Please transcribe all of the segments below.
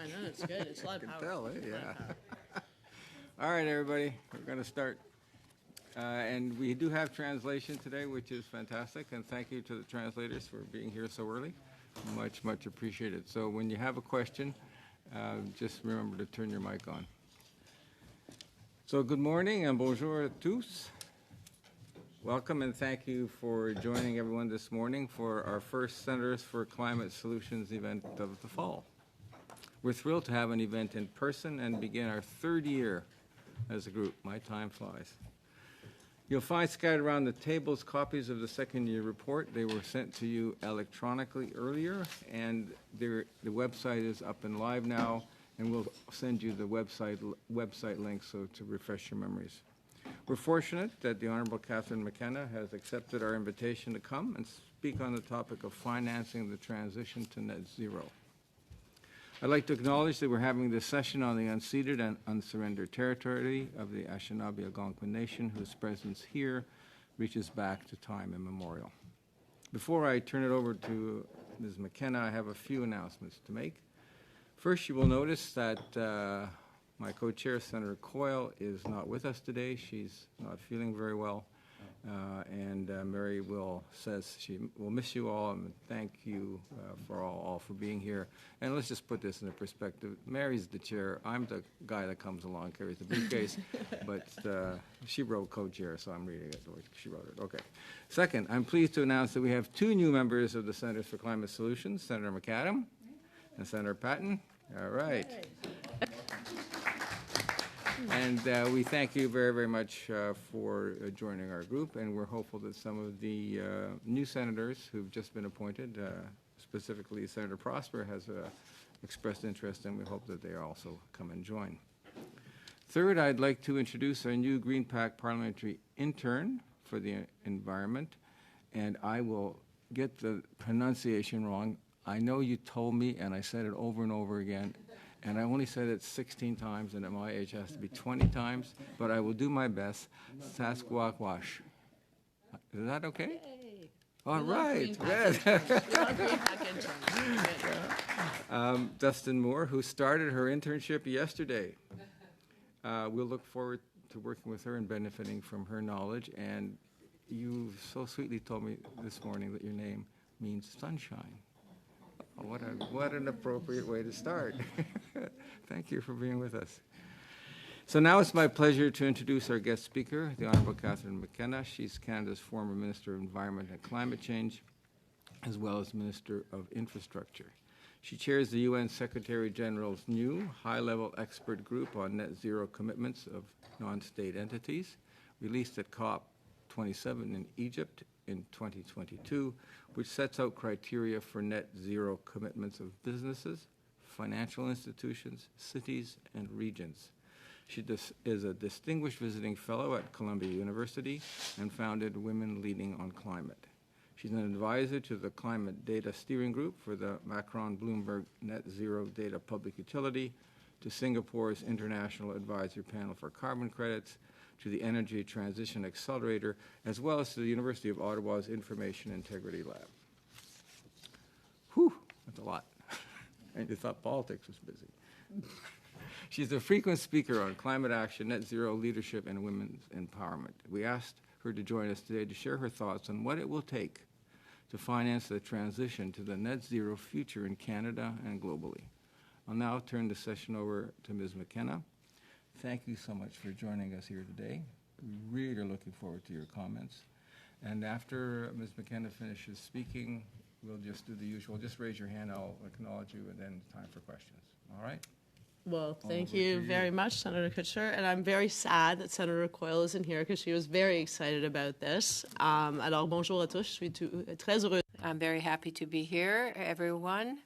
I know, it's good. It's a lot of can power. tell, eh? A lot of Yeah. power. All right, everybody, we're going to start. And we do have translation today, which is fantastic. And thank you to the translators for being here so early. Much, much appreciated. So when you have a question, just remember to turn your mic on. So good morning and bonjour à tous. Welcome and thank you for joining everyone this morning for our first Centers for Climate Solutions event of the fall. We're thrilled to have an event in person and begin our third year as a group. My time flies. You'll find scattered around the tables copies of the second year report. They were sent to you electronically earlier, and the website is up and live now, and we'll send you the website link so to refresh your memories. We're fortunate that the Honorable Catherine McKenna has accepted our invitation to come and speak on the topic of financing the transition to net zero. I'd like to acknowledge that we're having this session on the unceded and unsurrendered territory of the Anishinaabe-Algonquin Nation, whose presence here reaches back to time immemorial. Before I turn it over to Ms. McKenna, I have a few announcements to make. First, you will notice that my co-chair, Senator Coyle, is not with us today. She's not feeling very well. And Mary says she will miss you all and thank you for all for being here. And let's just put this in perspective. Mary's the chair. I'm the guy that comes along, carries the briefcase. But she wrote co-chair, so I'm reading it. She wrote it. Okay. Second, I'm pleased to announce that we have two new members of the Centers for Climate Solutions, Senator McAdam and Senator Patton. All right. And we thank you very, very much for joining our group, and we're hopeful that some of the new senators who've just been appointed, specifically Senator Prosper, has expressed interest, and we hope that they also come and join. Third, I'd like to introduce our new Green Pact parliamentary intern for the environment, and I will get the pronunciation wrong. I know you told me, and I said it over and over again, and I only said it 16 times, and at my age it has to be 20 times, but I will do my best. Sasquatch. Is that okay? Yay. All We love right. Green Pact interns. We love Green Pact interns. Good. Dustin Moore, who started her internship yesterday. We'll look forward to working with her and benefiting from her knowledge. And you so sweetly told me this morning that your name means sunshine. What an appropriate way to start. Thank you for being with us. So now it's my pleasure to introduce our guest speaker, the Honorable Catherine McKenna. She's Canada's former Minister of Environment and Climate Change, as well as Minister of Infrastructure. She chairs the UN Secretary General's new high-level expert group on net zero commitments of non-state entities, released at COP27 in Egypt in 2022, which sets out criteria for net zero commitments of businesses, financial institutions, cities, and regions. She is a distinguished visiting fellow at Columbia University and founded Women Leading on Climate. She's an advisor to the Climate Data Steering Group for the Macron-Bloomberg Net Zero Data Public Utility, to Singapore's International Advisory Panel for Carbon Credits, to the Energy Transition Accelerator, as well as to the University of Ottawa's Information Integrity Lab. Whew, that's a lot. And you thought politics was busy. She's a frequent speaker on climate action, net zero leadership, and women's empowerment. We asked her to join us today to share her thoughts on what it will take to finance the transition to the net zero future in Canada and globally. I'll now turn the session over to Ms. McKenna. Thank you so much for joining us here today. We really are looking forward to your comments. And after Ms. McKenna finishes speaking, we'll just do the usual. Just raise your hand, I'll acknowledge you, and then time for questions. All right? Well, thank you very much, Senator Kutcher. And I'm very sad that Senator Coyle isn't here because she was very excited about this. Alors, bonjour à tous. Je suis très heureuse. I'm very happy to be here, everyone.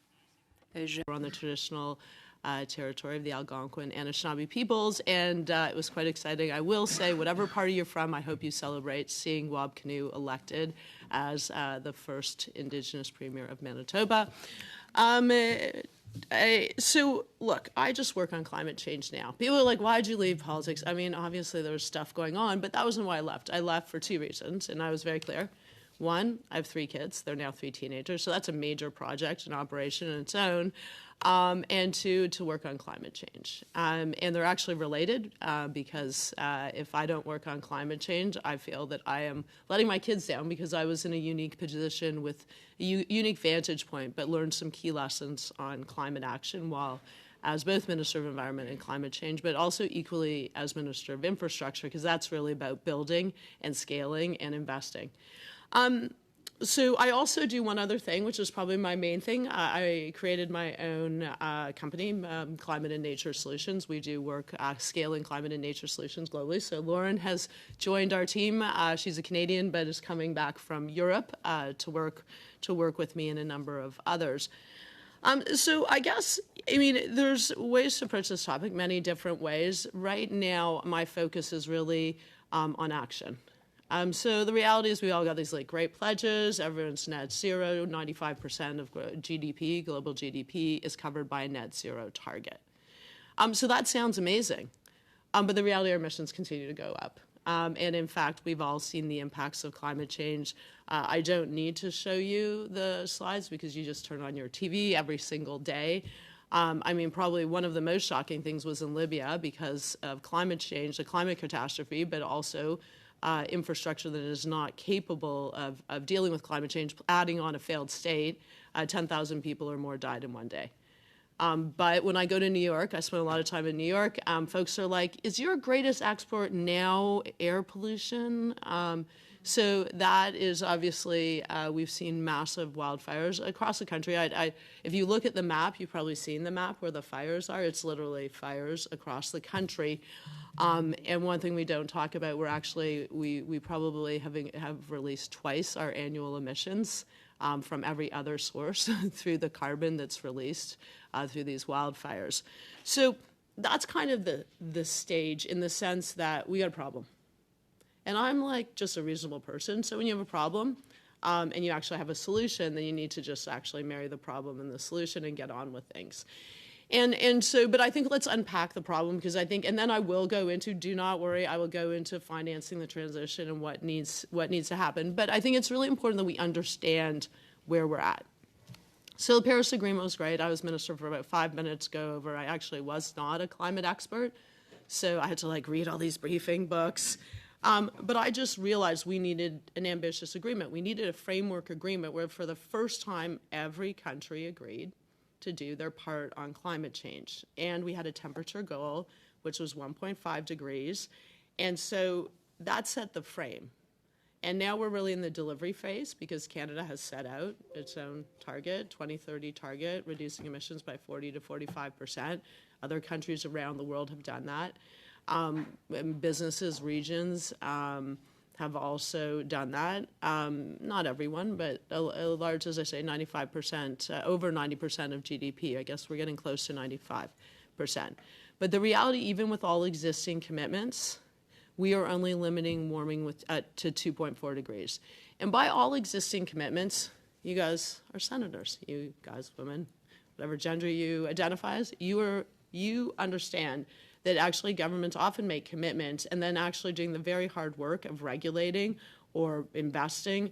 We're on the traditional territory of the Algonquin and Anishinaabe peoples, and it was quite exciting. I will say, whatever party you're from, I hope you celebrate seeing Wab Kinew elected as the first Indigenous Premier of Manitoba. So, look, I just work on climate change now. People are like, why'd you leave politics? I mean, obviously there was stuff going on, but that wasn't why I left. I left for two reasons, and I was very clear. One, I have three kids. They're now 3 teenagers, so that's a major project, an operation in its own. and to work on climate change. And they're actually related because if I don't work on climate change, I feel that I am letting my kids down because I was in a unique position with a unique vantage point, but learned some key lessons on climate action while as both Minister of Environment and Climate Change, but also equally as Minister of Infrastructure, because that's really about building and scaling and investing. So I also do one other thing, which is probably my main thing. I created my own company, Climate and Nature Solutions. We do work scaling climate and nature solutions globally. So Lauren has joined our team. She's a Canadian, but is coming back from Europe to work with me and a number of others. So I guess, there's ways to approach this topic, many different ways. Right now, my focus is really on action. So the reality is we all got these great pledges. Everyone's net zero. 95% of GDP, global GDP, is covered by a net zero target. So that sounds amazing. But the reality, our emissions continue to go up. And in fact, we've all seen the impacts of climate change. I don't need to show you the slides because you just turn on your TV every single day. Probably one of the most shocking things was in Libya because of climate change, the climate catastrophe, but also infrastructure that is not capable of dealing with climate change, adding on a failed state. 10,000 people or more died in one day. But when I go to New York, I spend a lot of time in New York, folks are like, is your greatest export now air pollution? So that is obviously, we've seen massive wildfires across the country. If you look at the map, you've probably seen the map where the fires are. It's literally fires across the country. And one thing we don't talk about, we probably have released twice our annual emissions from every other source through the carbon that's released through these wildfires. So that's kind of the stage in the sense that we got a problem. And I'm just a reasonable person. So when you have a problem and you actually have a solution, then you need to just actually marry the problem and the solution and get on with things. But I think let's unpack the problem because I think, and then I will go into, do not worry, I will go into financing the transition and what needs to happen. But I think it's really important that we understand where we're at. So the Paris Agreement was great. I was minister for about 5 minutes, go over. I actually was not a climate expert. So I had to read all these briefing books. But I just realized we needed an ambitious agreement. We needed a framework agreement where for the first time, every country agreed to do their part on climate change. And we had a temperature goal, which was 1.5 degrees. And so that set the frame. And now we're really in the delivery phase because Canada has set out its own target, 2030 target, reducing emissions by 40 to 45%. Other countries around the world have done that. Businesses, regions have also done that. Not everyone, but a large, as I say, 95%, over 90% of GDP. I guess we're getting close to 95%. But the reality, even with all existing commitments, we are only limiting warming to 2.4 degrees. And by all existing commitments, you guys are senators, you guys, women, whatever gender you identify as, you understand that actually governments often make commitments and then actually doing the very hard work of regulating or investing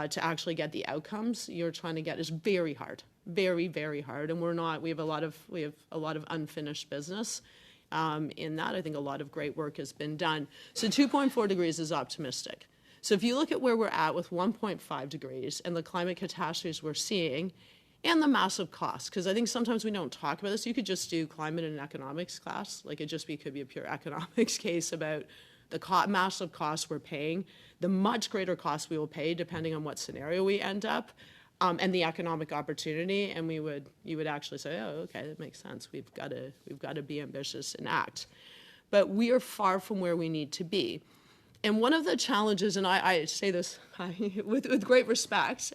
to actually get the outcomes you're trying to get is very hard, very, very hard. And we have a lot of unfinished business in that. I think a lot of great work has been done. So 2.4 degrees is optimistic. So if you look at where we're at with 1.5 degrees and the climate catastrophes we're seeing, and the massive cost, because I think sometimes we don't talk about this. You could just do climate and economics class. It could be a pure economics case about the massive costs we're paying, the much greater costs we will pay depending on what scenario we end up, and the economic opportunity. And you would actually say, oh, okay, that makes sense. We've got to be ambitious and act. But we are far from where we need to be. And one of the challenges, and I say this with great respect,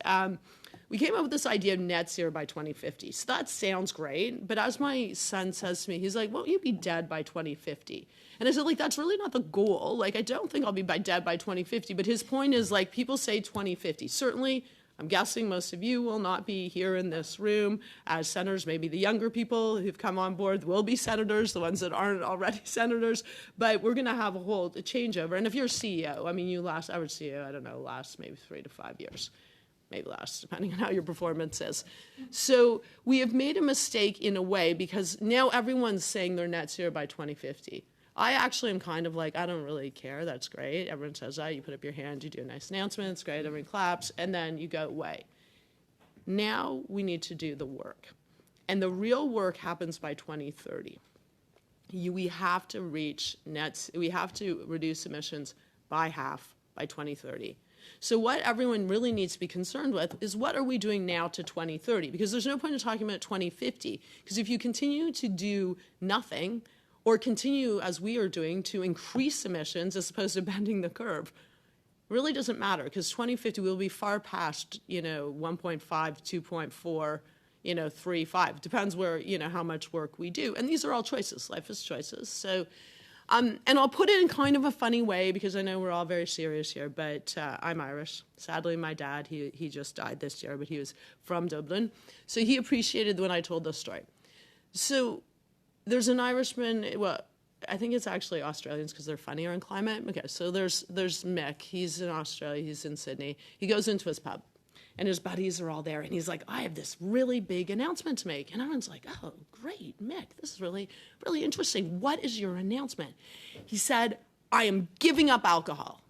we came up with this idea of net zero by 2050. So that sounds great, but as my son says to me, he's like, won't you be dead by 2050? And I said, that's really not the goal. I don't think I'll be dead by 2050, but his point is, people say 2050. Certainly, I'm guessing most of you will not be here in this room as senators. Maybe the younger people who've come on board will be senators, the ones that aren't already senators, but we're going to have a changeover. And if you're a CEO, you last average CEO, I don't know, last maybe 3 to 5 years. maybe less, depending on how your performance is. So we have made a mistake in a way because now everyone's saying they're net zero by 2050. I actually am kind of like, I don't really care. That's great. Everyone says that. You put up your hand, you do a nice announcement. It's great. Everyone claps, and then you go away. Now we need to do the work. And the real work happens by 2030. We have to reach we have to reduce emissions by half by 2030. So what everyone really needs to be concerned with is what are we doing now to 2030? Because there's no point in talking about 2050. Because if you continue to do nothing or continue, as we are doing, to increase emissions as opposed to bending the curve, it really doesn't matter. Because 2050 will be far past, 1.5, 2.4, 3, 5. Depends where, how much work we do. And these are all choices. Life is choices. So and I'll put it in kind of a funny way because I know we're all very serious here, but I'm Irish. Sadly, my dad, he just died this year, but he was from Dublin. So he appreciated when I told this story. So there's an Irishman, well, I think it's actually Australians because they're funnier in climate. Okay, so there's Mick. He's in Australia. He's in Sydney. He goes into his pub. And his buddies are all there, and he's like, I have this really big announcement to make. And everyone's like, oh, great, Mick, this is really, really interesting. What is your announcement? He said, I am giving up alcohol.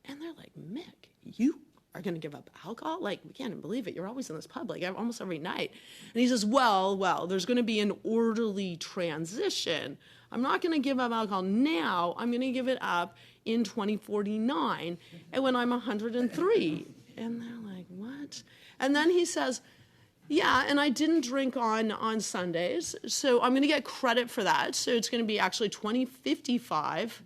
And they're like, Mick, you are going to give up alcohol? Like, we can't even believe it. You're always in this pub, like almost every night. And he says, well, there's going to be an orderly transition. I'm not going to give up alcohol now. I'm going to give it up in 2049, and when I'm 103. And they're like, what? And then he says, yeah, and I didn't drink on Sundays, so I'm going to get credit for that. So it's going to be actually 2055.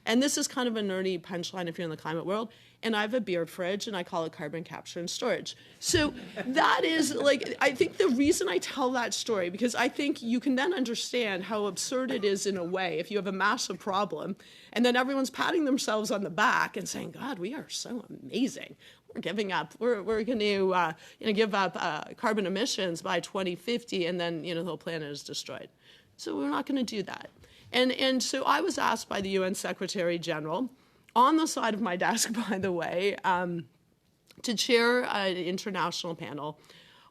And this is kind of a nerdy punchline if you're in the climate world. And I have a beer fridge, and I call it carbon capture and storage. So that is, like, I think the reason I tell that story, because I think you can then understand how absurd it is in a way if you have a massive problem, and then everyone's patting themselves on the back and saying, God, we are so amazing. We're giving up. We're going to give up carbon emissions by 2050, and then the whole planet is destroyed. So we're not going to do that. And so I was asked by the UN Secretary General, on the side of my desk, by the way, to chair an international panel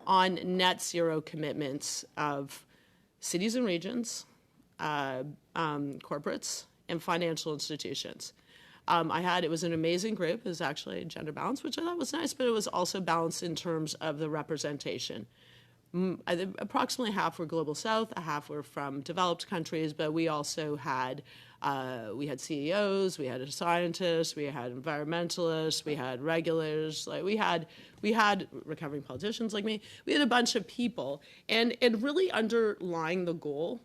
on net zero commitments of cities and regions, corporates, and financial institutions. It was an amazing group. It was actually gender balanced, which I thought was nice, but it was also balanced in terms of the representation. Approximately half were Global South, a half were from developed countries, but we also had CEOs, we had scientists, we had environmentalists, we had regulators, we had recovering politicians like me. We had a bunch of people, and really underlying the goal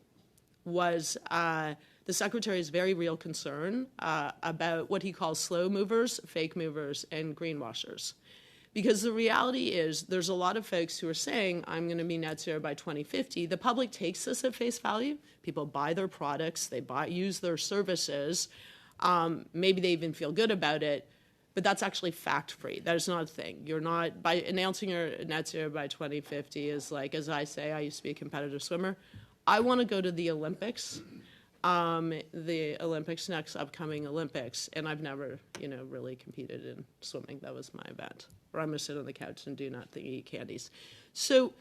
was the Secretary's very real concern about what he calls slow movers, fake movers, and greenwashers. Because the reality is there's a lot of folks who are saying, I'm going to be net zero by 2050. The public takes this at face value. People buy their products. They use their services. Maybe they even feel good about it. But that's actually fact-free. That is not a thing. You're not, by announcing your net zero by 2050 is like, as I say, I used to be a competitive swimmer. I want to go to the Olympics. The Olympics, next upcoming Olympics, and I've never, really competed in swimming. That was my event. Or I'm going to sit on the couch and do nothing, eat candies. So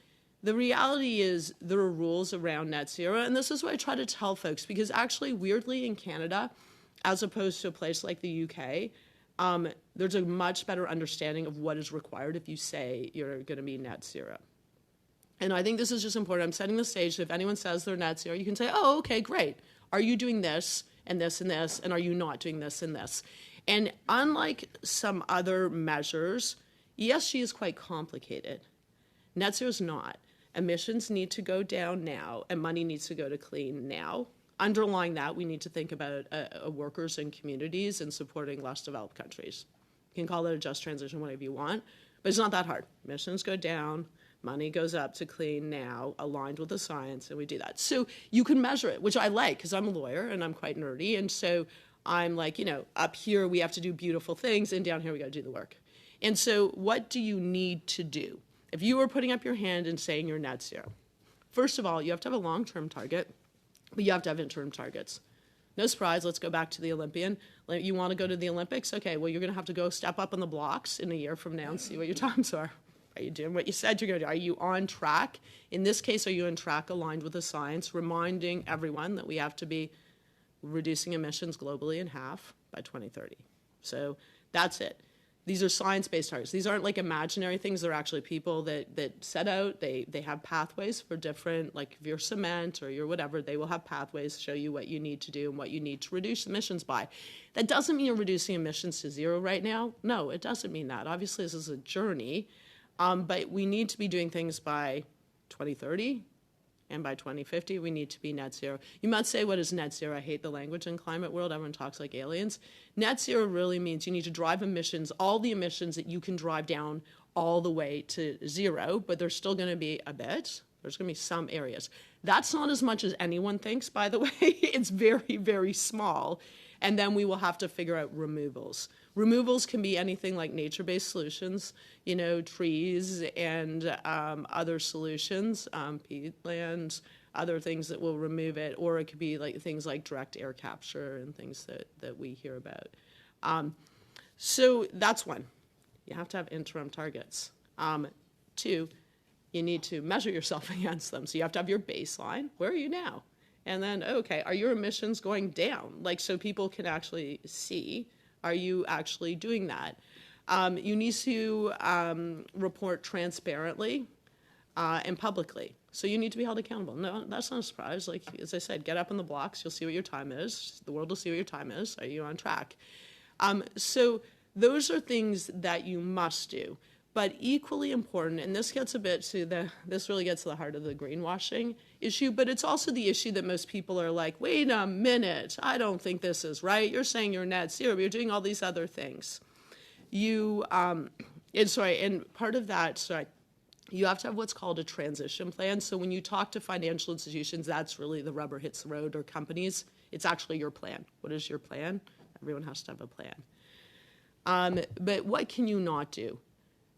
the reality is there are rules around net zero, and this is what I try to tell folks, because actually, weirdly, in Canada, as opposed to a place like the UK, there's a much better understanding of what is required if you say you're going to be net zero. And I think this is just important. I'm setting the stage, so if anyone says they're net zero, you can say, oh, okay, great. Are you doing this and this and this, and are you not doing this and this? And unlike some other measures, ESG is quite complicated. Net zero is not. Emissions need to go down now, and money needs to go to clean now. Underlying that, we need to think about workers and communities and supporting less developed countries. You can call it a just transition, whatever you want, but it's not that hard. Emissions go down. Money goes up to clean now, aligned with the science, and we do that. So you can measure it, which I like because I'm a lawyer and I'm quite nerdy. And so I'm like, up here we have to do beautiful things, and down here we got to do the work. And so what do you need to do? If you were putting up your hand and saying you're net zero, first of all, you have to have a long-term target, but you have to have interim targets. No surprise, let's go back to the Olympian. You want to go to the Olympics? Okay, well, you're going to have to go step up on the blocks in a year from now and see what your times are. Are you doing what you said you're going to do? Are you on track? In this case, are you on track aligned with the science, reminding everyone that we have to be reducing emissions globally in half by 2030. So that's it. These are science-based targets. These aren't like imaginary things. They're actually people that set out, they have pathways for different, like if you're cement or you're whatever, they will have pathways to show you what you need to do and what you need to reduce emissions by. That doesn't mean you're reducing emissions to zero right now. No, it doesn't mean that. Obviously, this is a journey, but we need to be doing things by 2030. And by 2050, we need to be net zero. You might say, what is net zero? I hate the language in climate world. Everyone talks like aliens. Net zero really means you need to drive emissions, all the emissions that you can drive down all the way to zero, but there's still going to be a bit. There's going to be some areas. That's not as much as anyone thinks, by the way. It's very, very small. And then we will have to figure out removals. Removals can be anything like nature-based solutions, you know, trees and other solutions, peatlands, other things that will remove it, or it could be like things like direct air capture and things that we hear about. So that's one. You have to have interim targets. Two, you need to measure yourself against them. So you have to have your baseline. Where are you now? And then, okay, are your emissions going down? Like, so people can actually see, are you actually doing that? You need to report transparently and publicly. So you need to be held accountable. No, that's not a surprise. Like, as I said, get up in the blocks. You'll see what your time is. The world will see what your time is. Are you on track? So those are things that you must do. But equally important, and this gets a bit to this really gets to the heart of the greenwashing issue, but it's also the issue that most people are like, wait a minute, I don't think this is right. You're saying you're net zero, but you're doing all these other things. And part of that, you have to have what's called a transition plan. So when you talk to financial institutions, that's really the rubber hits the road, or companies. It's actually your plan. What is your plan? Everyone has to have a plan. But what can you not do?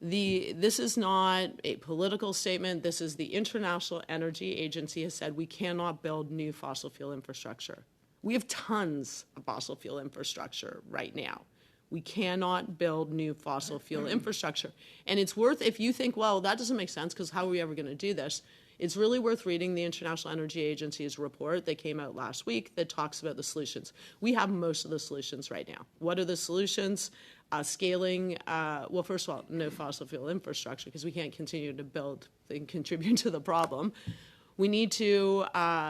This is not a political statement. This is the International Energy Agency has said we cannot build new fossil fuel infrastructure. We have tons of fossil fuel infrastructure right now. We cannot build new fossil fuel infrastructure. And it's worth, if you think, well, that doesn't make sense because how are we ever going to do this? It's really worth reading the International Energy Agency's report that came out last week that talks about the solutions. We have most of the solutions right now. What are the solutions? Scaling, well, first of all, no fossil fuel infrastructure because we can't continue to build and contribute to the problem. We need to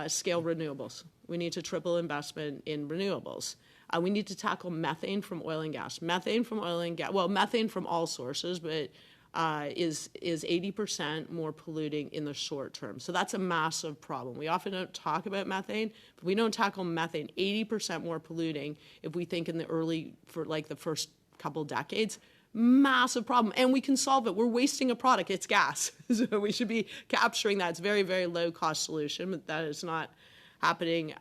scale renewables. We need to triple investment in renewables. We need to tackle methane from oil and gas. Methane from oil and gas, well, methane from all sources, but is 80% more polluting in the short term. So that's a massive problem. We often don't talk about methane, but we don't tackle methane. 80% more polluting if we think in the first couple decades. Massive problem. And we can solve it. We're wasting a product. It's gas. So we should be capturing that. It's a very, very low cost solution, but that is not happening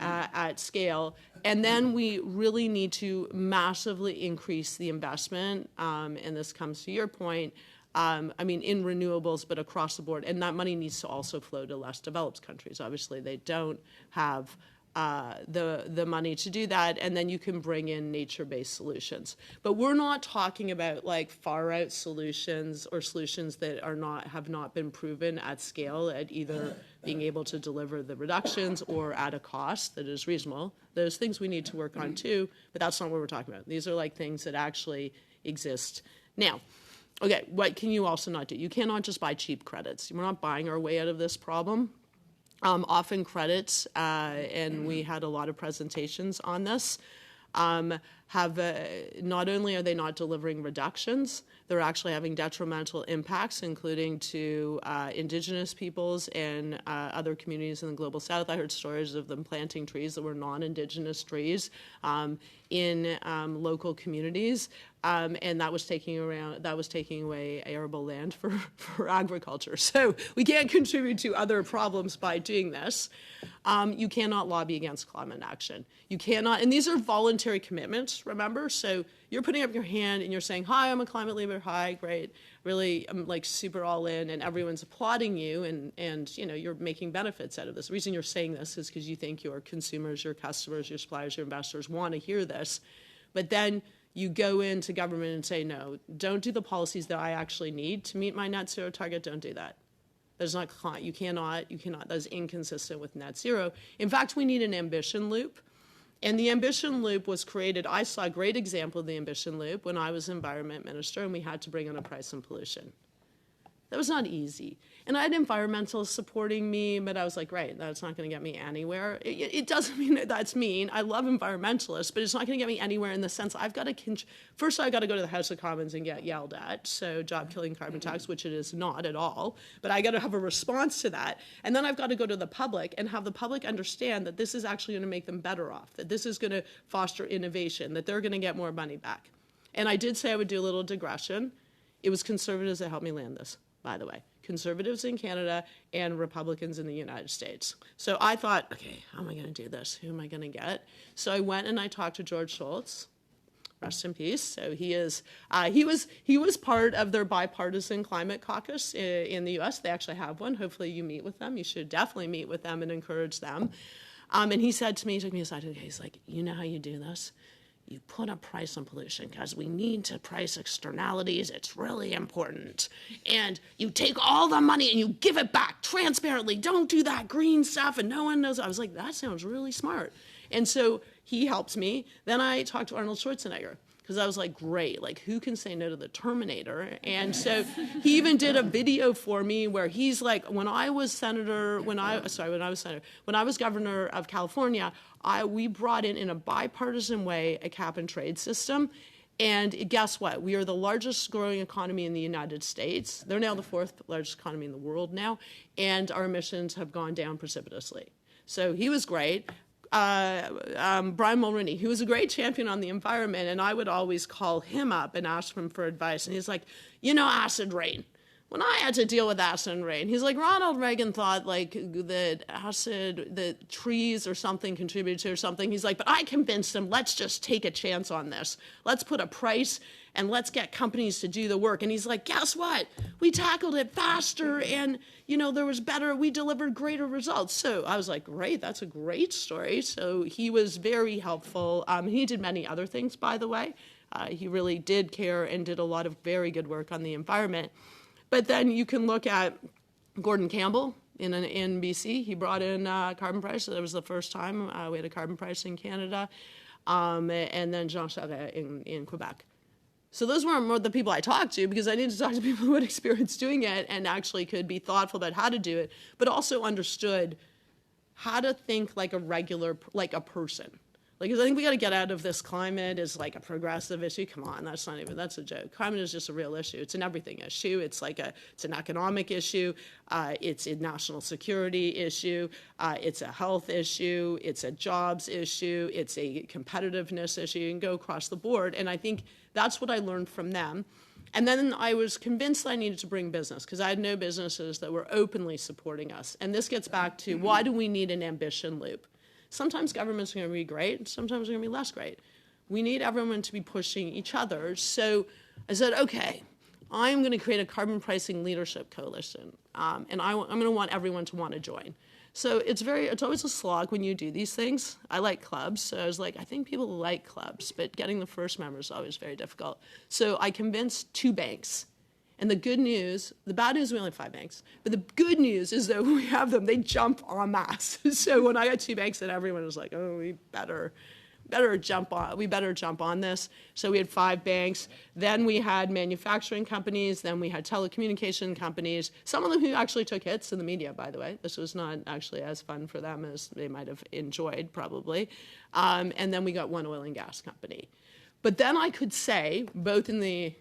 at scale. And then we really need to massively increase the investment, and this comes to your point, in renewables, but across the board. And that money needs to also flow to less developed countries. Obviously, they don't have the money to do that, and then you can bring in nature-based solutions. But we're not talking about like far-out solutions or solutions that have not been proven at scale at either being able to deliver the reductions or at a cost that is reasonable. Those things we need to work on too, but that's not what we're talking about. These are like things that actually exist now. Okay, what can you also not do? You cannot just buy cheap credits. We're not buying our way out of this problem. Often credits, and we had a lot of presentations on this, have not only are they not delivering reductions, they're actually having detrimental impacts, including to Indigenous peoples and other communities in the global south. I heard stories of them planting trees that were non-Indigenous trees in local communities, and that was taking away arable land for agriculture. So we can't contribute to other problems by doing this. You cannot lobby against climate action. You cannot, and these are voluntary commitments, remember? So you're putting up your hand and you're saying, hi, I'm a climate leader, hi, great, really, I'm like super all in, and everyone's applauding you, and you're making benefits out of this. The reason you're saying this is because you think your consumers, your customers, your suppliers, your investors want to hear this. But then you go into government and say, no, don't do the policies that I actually need to meet my net zero target. Don't do that. That's not, you cannot, that is inconsistent with net zero. In fact, we need an ambition loop. And the ambition loop was created, I saw a great example of the ambition loop when I was environment minister and we had to bring in a price on pollution. That was not easy. And I had environmentalists supporting me, but I was like, right, that's not going to get me anywhere. It doesn't mean that that's mean. I love environmentalists, but it's not going to get me anywhere in the sense I've got to, first I've got to go to the House of Commons and get yelled at, so job-killing carbon tax, which it is not at all, but I got to have a response to that. And then I've got to go to the public and have the public understand that this is actually going to make them better off, that this is going to foster innovation, that they're going to get more money back. And I did say I would do a little digression. It was conservatives that helped me land this, by the way. Conservatives in Canada and Republicans in the United States. So I thought, okay, how am I going to do this? Who am I going to get? So I went and I talked to George Shultz. Rest in peace. So he was part of their bipartisan climate caucus in the U.S. They actually have one. Hopefully you meet with them. You should definitely meet with them and encourage them. And he said to me, he took me aside, okay, he's like, you know how you do this? You put a price on pollution because we need to price externalities. It's really important. And you take all the money and you give it back transparently. Don't do that green stuff and no one knows. I was like, that sounds really smart. And so he helped me. Then I talked to Arnold Schwarzenegger because I was like, great, like who can say no to the Terminator? And so he even did a video for me where he's like, when I was governor of California, we brought in a bipartisan way, a cap and trade system. And guess what? We are the largest growing economy in the United States. They're now the fourth largest economy in the world now. And our emissions have gone down precipitously. So he was great. Brian Mulroney, who was a great champion on the environment, and I would always call him up and ask him for advice. And he's like, acid rain. When I had to deal with acid rain, he's like, Ronald Reagan thought like the trees or something contributed to or something. He's like, but I convinced him, let's just take a chance on this. Let's put a price and let's get companies to do the work. And he's like, guess what? We tackled it faster and, we delivered greater results. So I was like, great, that's a great story. So he was very helpful. He did many other things, by the way. He really did care and did a lot of very good work on the environment. But then you can look at Gordon Campbell in BC. He brought in carbon price. So that was the first time we had a carbon price in Canada. And then Jean Charest in Quebec. So those weren't more the people I talked to because I needed to talk to people who had experience doing it and actually could be thoughtful about how to do it, but also understood how to think like a person. Like, 'cause I think we got to get out of this climate as like a progressive issue. Come on, that's a joke. Climate is just a real issue. It's an everything issue. It's an economic issue. It's a national security issue. It's a health issue. It's a jobs issue. It's a competitiveness issue. You can go across the board. And I think that's what I learned from them. And then I was convinced I needed to bring business because I had no businesses that were openly supporting us. And this gets back to why do we need an ambition loop? Sometimes governments are going to be great, sometimes they're going to be less great. We need everyone to be pushing each other. So I said, okay, I'm going to create a carbon pricing leadership coalition, and I'm going to want everyone to want to join. So it's always a slog when you do these things. I like clubs, so I was like, I think people like clubs, but getting the first member is always very difficult. So I convinced 2 banks. And the bad news, we only have 5 banks. But the good news is that when we have them, they jump en masse. So when I got 2 banks, then everyone was like, oh, we better jump on this. So we had 5 banks. Then we had manufacturing companies. Then we had telecommunication companies. Some of them who actually took hits in the media, by the way. This was not actually as fun for them as they might have enjoyed, probably. And then we got one oil and gas company. But then I could say, both in the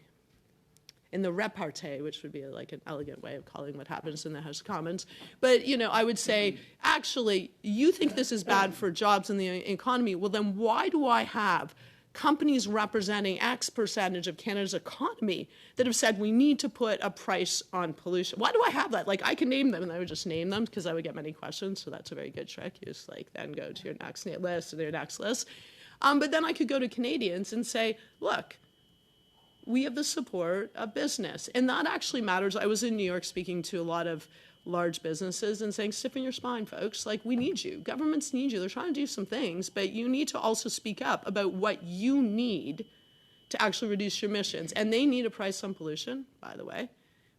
repartee, which would be like an elegant way of calling what happens in the House of Commons. But, I would say, actually, you think this is bad for jobs in the economy. Well, then why do I have companies representing X percentage of Canada's economy that have said we need to put a price on pollution? Why do I have that? Like, I can name them, and I would just name them because I would get many questions. So that's a very good trick. You just then go to your next list and your next list. But then I could go to Canadians and say, look, we have the support of business. And that actually matters. I was in New York speaking to a lot of large businesses and saying, stiffen your spine, folks. Like, we need you. Governments need you. They're trying to do some things, but you need to also speak up about what you need to actually reduce your emissions. And they need a price on pollution, by the way,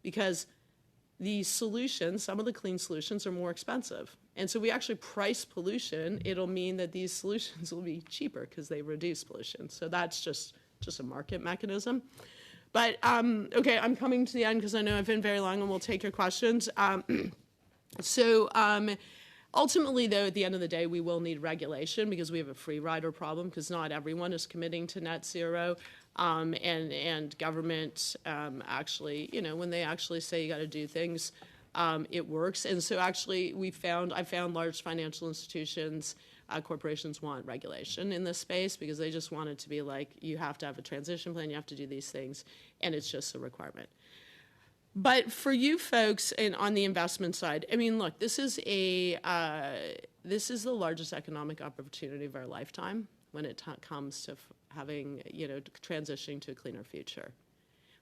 because the solutions, some of the clean solutions, are more expensive. And so we actually price pollution. It'll mean that these solutions will be cheaper because they reduce pollution. So that's just a market mechanism. But, okay, I'm coming to the end because I know I've been very long and we'll take your questions. Ultimately, though, at the end of the day, we will need regulation because we have a free rider problem because not everyone is committing to net zero. And government actually, when they actually say you got to do things, it works. And so actually I found large financial institutions, corporations want regulation in this space because they just want it to be like, you have to have a transition plan, you have to do these things, and it's just a requirement. But for you folks on the investment side, I mean, look, this is the largest economic opportunity of our lifetime when it comes to having, transitioning to a cleaner future.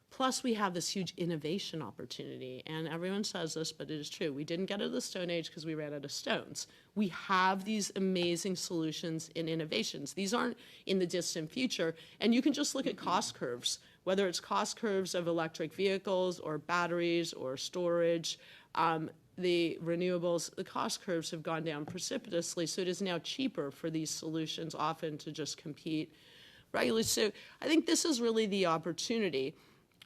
Plus, we have this huge innovation opportunity, and everyone says this, but it is true. We didn't get out of the Stone Age because we ran out of stones. We have these amazing solutions in innovations. These aren't in the distant future, and you can just look at cost curves, whether it's cost curves of electric vehicles or batteries or storage, the renewables, the cost curves have gone down precipitously, so it is now cheaper for these solutions often to just compete regularly. So I think this is really the opportunity.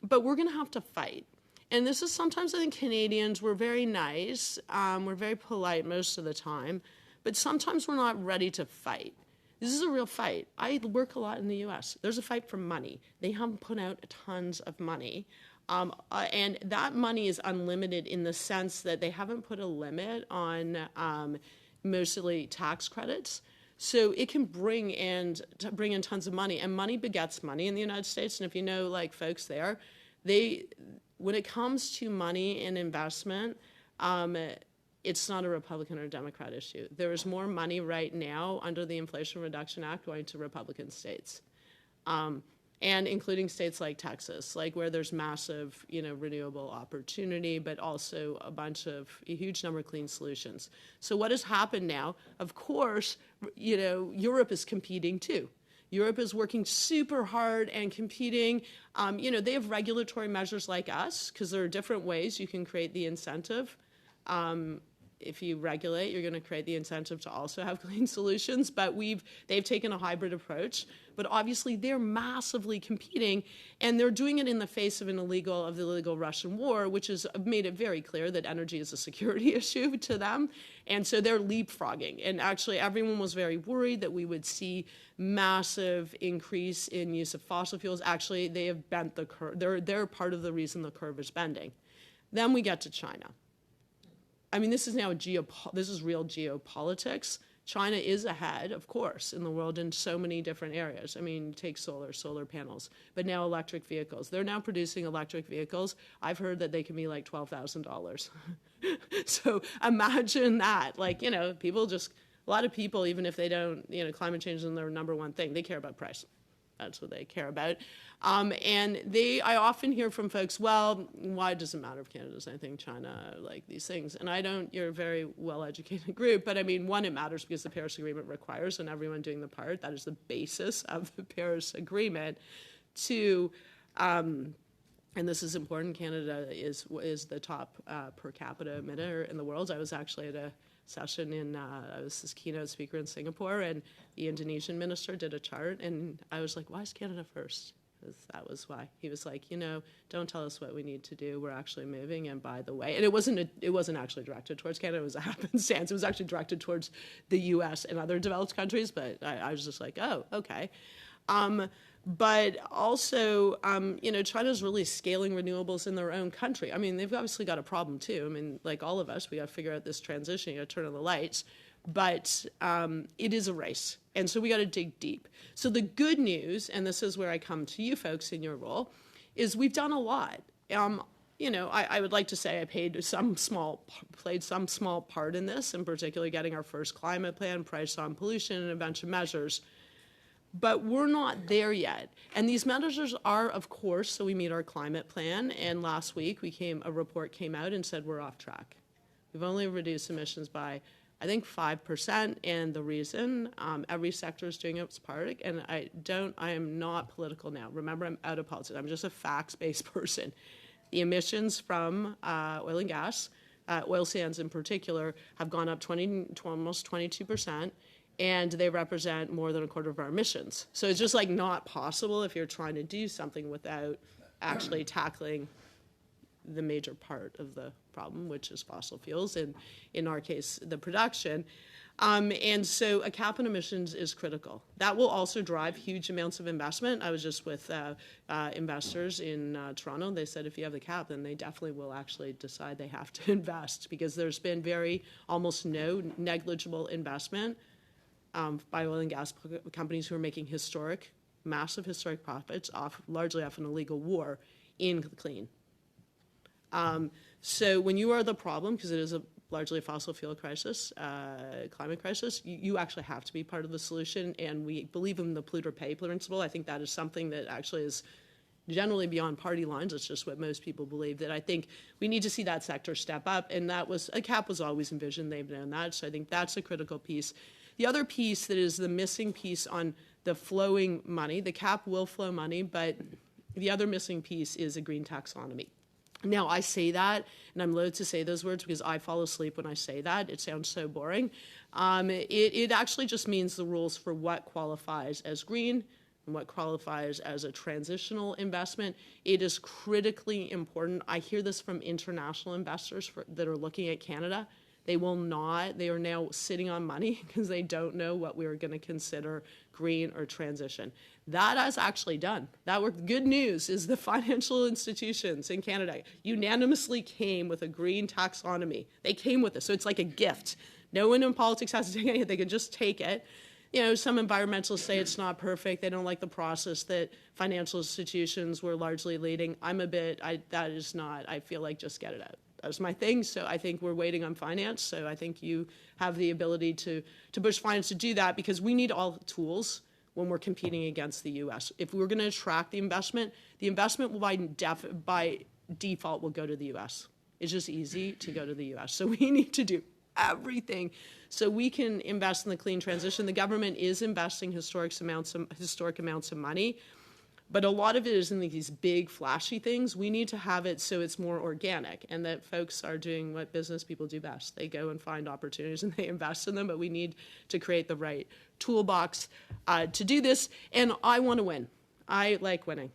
But we're going to have to fight. And this is sometimes, I think, Canadians, we're very nice. We're very polite most of the time. But sometimes we're not ready to fight. This is a real fight. I work a lot in the U.S. There's a fight for money. They haven't put out tons of money. And that money is unlimited in the sense that they haven't put a limit on mostly tax credits. So it can bring in tons of money, and money begets money in the United States. And if you know, like, folks there, when it comes to money and investment, it's not a Republican or Democrat issue. There is more money right now under the Inflation Reduction Act going to Republican states, and including states like Texas, like where there's massive, renewable opportunity, but also a huge number of clean solutions. So what has happened now? Of course, Europe is competing too. Europe is working super hard and competing. They have regulatory measures like us because there are different ways you can create the incentive. If you regulate, you're going to create the incentive to also have clean solutions. But they've taken a hybrid approach. But obviously, they're massively competing, and they're doing it in the face of the illegal Russian war, which has made it very clear that energy is a security issue to them. And so they're leapfrogging. And actually, everyone was very worried that we would see massive increase in use of fossil fuels. Actually, they have bent the curve. They're part of the reason the curve is bending. Then we get to China. I mean, this is now this is real geopolitics. China is ahead, of course, in the world in so many different areas. I mean, take solar panels, but now electric vehicles. They're now producing electric vehicles. I've heard that they can be like $12,000. So imagine that. Like, a lot of people, even if they don't, climate change isn't their number one thing, they care about price. That's what they care about. And I often hear from folks, well, why does it matter if Canada does anything, China, like these things? And you're a very well-educated group, but I mean, one, it matters because the Paris Agreement requires, and everyone doing the part, that is the basis of the Paris Agreement. Two, and this is important, Canada is the top per capita emitter in the world. I was actually at a session I was this keynote speaker in Singapore, and the Indonesian minister did a chart, and I was like, why is Canada first? That was why. He was like, don't tell us what we need to do. We're actually moving. And by the way, and it wasn't actually directed towards Canada. It was a happenstance. It was actually directed towards the U.S. and other developed countries. But I was just like, oh, okay. But also, China's really scaling renewables in their own country. I mean, they've obviously got a problem too. I mean, like all of us, we got to figure out this transition. You got to turn on the lights. But it is a race. And so we got to dig deep. So the good news, and this is where I come to you folks in your role, is we've done a lot. I would like to say I played some small part in this, in particular getting our first climate plan, price on pollution, and a bunch of measures. But we're not there yet. And these measures are, of course, so we meet our climate plan. And last week, a report came out and said we're off track. We've only reduced emissions by I think 5%, and the reason every sector is doing its part, and I am not political now. Remember, I'm out of politics. I'm just a facts-based person. The emissions from oil and gas, oil sands in particular, have gone up almost 22%, and they represent more than a quarter of our emissions. So it's just like not possible if you're trying to do something without actually tackling the major part of the problem, which is fossil fuels, and in our case, the production. And so a cap on emissions is critical. That will also drive huge amounts of investment. I was just with investors in Toronto. They said if you have the cap, then they definitely will actually decide they have to invest, because there's been almost no negligible investment by oil and gas companies who are making massive historic profits largely off an illegal war in clean. So when you are the problem, because it is largely a fossil fuel crisis, climate crisis, you actually have to be part of the solution. And we believe in the polluter pay principle. I think that is something that actually is generally beyond party lines. It's just what most people believe, that I think we need to see that sector step up. And a cap was always envisioned. They've known that. So I think that's a critical piece. The other piece that is the missing piece on the flowing money, the cap will flow money, but the other missing piece is a green taxonomy. Now, I say that, and I'm loath to say those words because I fall asleep when I say that. It sounds so boring. It actually just means the rules for what qualifies as green and what qualifies as a transitional investment. It is critically important. I hear this from international investors that are looking at Canada. They are now sitting on money because they don't know what we are going to consider green or transition. That is actually done. Good news is the financial institutions in Canada unanimously came with a green taxonomy. They came with it, so it's like a gift. No one in politics has to take it. They can just take it. Some environmentalists say it's not perfect. They don't like the process that financial institutions were largely leading. I feel like just get it out. That's my thing. So I think we're waiting on finance. So I think you have the ability to push finance to do that, because we need all the tools when we're competing against the U.S. If we're going to attract the investment will by default will go to the U.S. It's just easy to go to the U.S. So we need to do everything so we can invest in the clean transition. The government is investing historic amounts of money. But a lot of it is in these big, flashy things. We need to have it so it's more organic, and that folks are doing what business people do best. They go and find opportunities and they invest in them, but we need to create the right toolbox to do this. And I want to win. I like winning.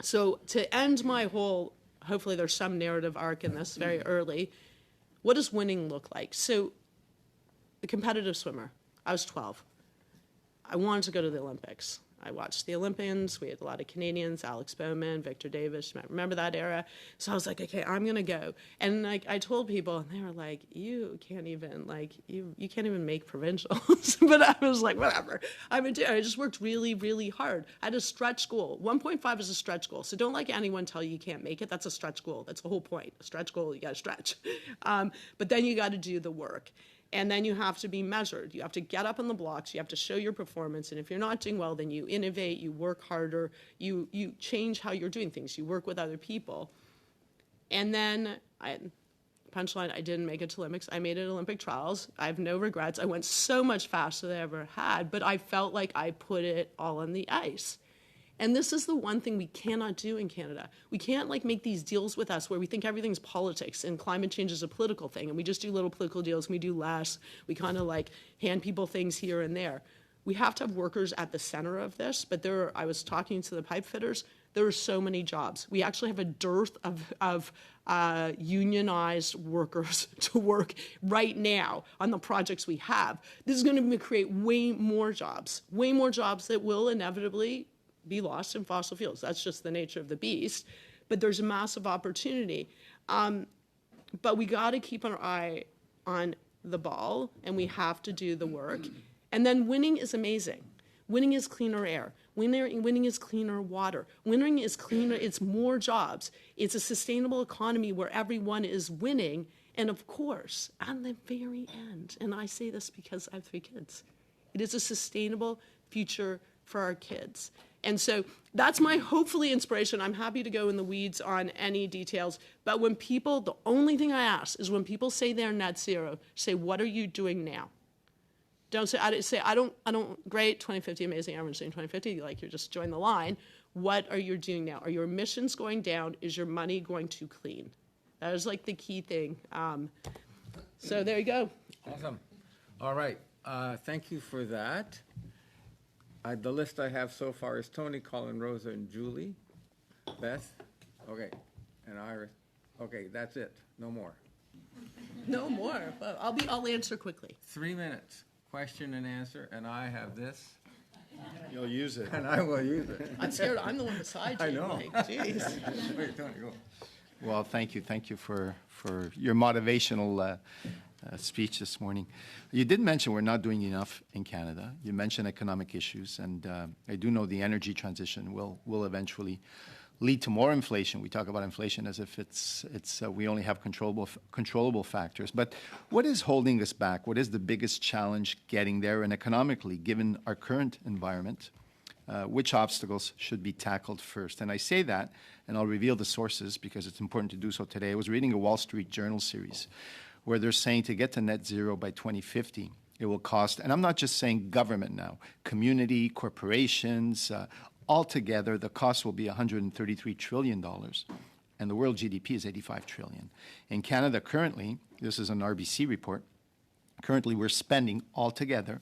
So to end my hopefully there's some narrative arc in this very early, what does winning look like? So a competitive swimmer. I was 12. I wanted to go to the Olympics. I watched the Olympians. We had a lot of Canadians, Alex Bowman, Victor Davis. Remember that era? So I was like, okay, I'm going to go. And I told people, and they were like, you can't even make provincials. But I was like, whatever. I just worked really, really hard. I had a stretch goal. 1.5 is a stretch goal. So don't let anyone tell you can't make it. That's a stretch goal. That's the whole point. A stretch goal, you got to stretch. But then you got to do the work. And then you have to be measured. You have to get up on the blocks. You have to show your performance. And if you're not doing well, then you innovate, you work harder, you change how you're doing things. You work with other people. And then, punchline, I didn't make it to Olympics. I made it Olympic trials. I have no regrets. I went so much faster than I ever had, but I felt like I put it all on the ice. And this is the one thing we cannot do in Canada. We can't make these deals with us where we think everything's politics and climate change is a political thing, and we just do little political deals and we do less. We kind of hand people things here and there. We have to have workers at the center of this, but I was talking to the pipe fitters, there are so many jobs. We actually have a dearth of unionized workers to work right now on the projects we have. This is going to create way more jobs that will inevitably be lost in fossil fuels. That's just the nature of the beast. But there's a massive opportunity. But we got to keep our eye on the ball, and we have to do the work. And then winning is amazing. Winning is cleaner air. Winning is cleaner water. Winning is cleaner, it's more jobs. It's a sustainable economy where everyone is winning. And of course, at the very end, and I say this because I have 3 kids, it is a sustainable future for our kids. And so that's my hopefully inspiration. I'm happy to go in the weeds on any details. But when people, the only thing I ask is when people say they're net zero, say, what are you doing now? Don't say, great, 2050, amazing, everyone's doing 2050, like you're just joining the line. What are you doing now? Are your emissions going down? Is your money going to clean? That is like the key thing. So there you go. Awesome. All right. Thank you for that. The list I have so far is Tony, Colin, Rosa, and Julie. Beth? Okay. And Iris? Okay, that's it. No more. No more, but I'll answer quickly. 3 minutes, question and answer, and I have this, You'll use it. and I will use it. I'm scared I'm the one beside you. I know. Like, geez. Wait, Tony, go. Well, thank you. Thank you for your motivational speech this morning. You did mention we're not doing enough in Canada. You mentioned economic issues, and I do know the energy transition will eventually lead to more inflation. We talk about inflation as if it's we only have controllable factors. But what is holding us back? What is the biggest challenge getting there? And economically, given our current environment, which obstacles should be tackled first? And I say that, and I'll reveal the sources because it's important to do so today. I was reading a Wall Street Journal series where they're saying to get to net zero by 2050, it will cost, and I'm not just saying government now, community, corporations, altogether, the cost will be $133 trillion, and the world GDP is $85 trillion. In Canada currently, this is an RBC report, currently we're spending altogether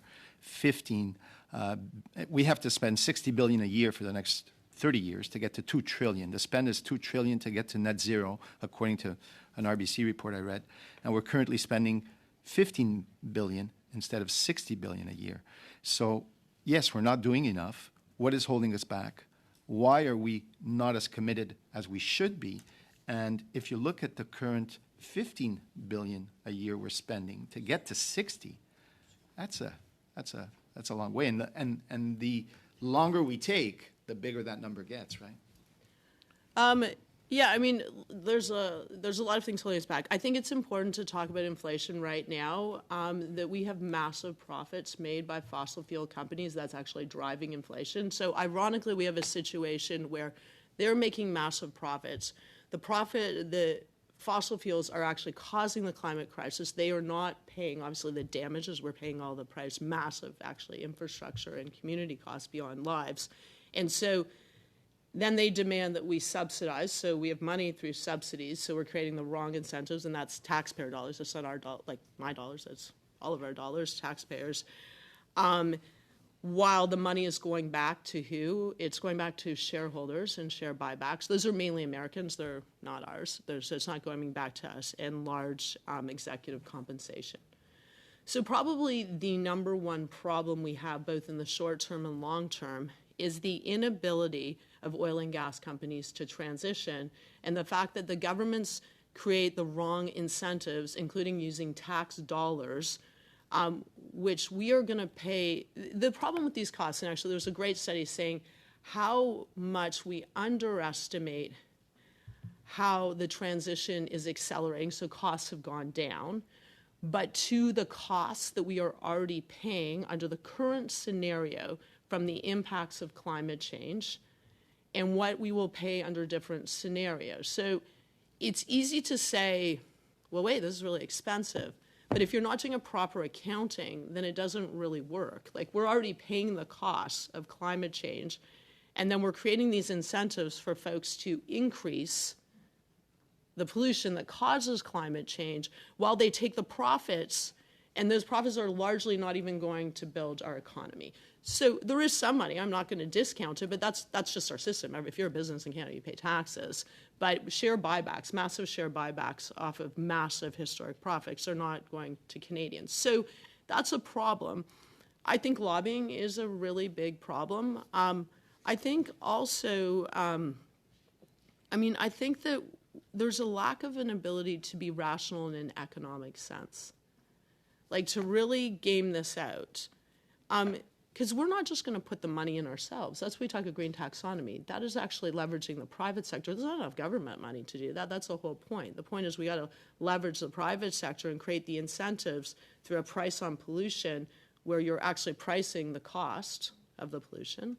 we have to spend $60 billion a year for the next 30 years to get to $2 trillion. The spend is $2 trillion to get to net zero, according to an RBC report I read, and we're currently spending $15 billion instead of $60 billion a year. So, yes, we're not doing enough. What is holding us back? Why are we not as committed as we should be? And if you look at the current $15 billion a year we're spending to get to 60, that's a long way. And the longer we take, the bigger that number gets, right? Yeah, I mean, there's a lot of things holding us back. I think it's important to talk about inflation right now, that we have massive profits made by fossil fuel companies that's actually driving inflation. So ironically, we have a situation where they're making massive profits. The fossil fuels are actually causing the climate crisis. They are not paying, obviously, the damages. We're paying all the price, massive, actually, infrastructure and community costs beyond lives. And so then they demand that we subsidize, so we have money through subsidies, so we're creating the wrong incentives, and that's taxpayer dollars. It's not our like my dollars, it's all of our dollars, taxpayers. While the money is going back to who? It's going back to shareholders and share buybacks. Those are mainly Americans, they're not ours. It's not going back to us, and large executive compensation. So probably the number one problem we have, both in the short term and long term, is the inability of oil and gas companies to transition, and the fact that the governments create the wrong incentives, including using tax dollars, which we are going to pay. The problem with these costs, and actually there's a great study saying how much we underestimate how the transition is accelerating, so costs have gone down, but to the costs that we are already paying under the current scenario from the impacts of climate change and what we will pay under different scenarios. So it's easy to say, well, wait, this is really expensive. But if you're not doing a proper accounting, then it doesn't really work. Like, we're already paying the costs of climate change, and then we're creating these incentives for folks to increase the pollution that causes climate change while they take the profits, and those profits are largely not even going to build our economy. So there is some money. I'm not going to discount it, but that's just our system. If you're a business in Canada, you pay taxes. But share buybacks, massive share buybacks off of massive historic profits are not going to Canadians. So that's a problem. I think lobbying is a really big problem. I think also, I think that there's a lack of an ability to be rational in an economic sense, like to really game this out. Because we're not just going to put the money in ourselves. That's why we talk of green taxonomy. That is actually leveraging the private sector. There's not enough government money to do that. That's the whole point. The point is we got to leverage the private sector and create the incentives through a price on pollution where you're actually pricing the cost of the pollution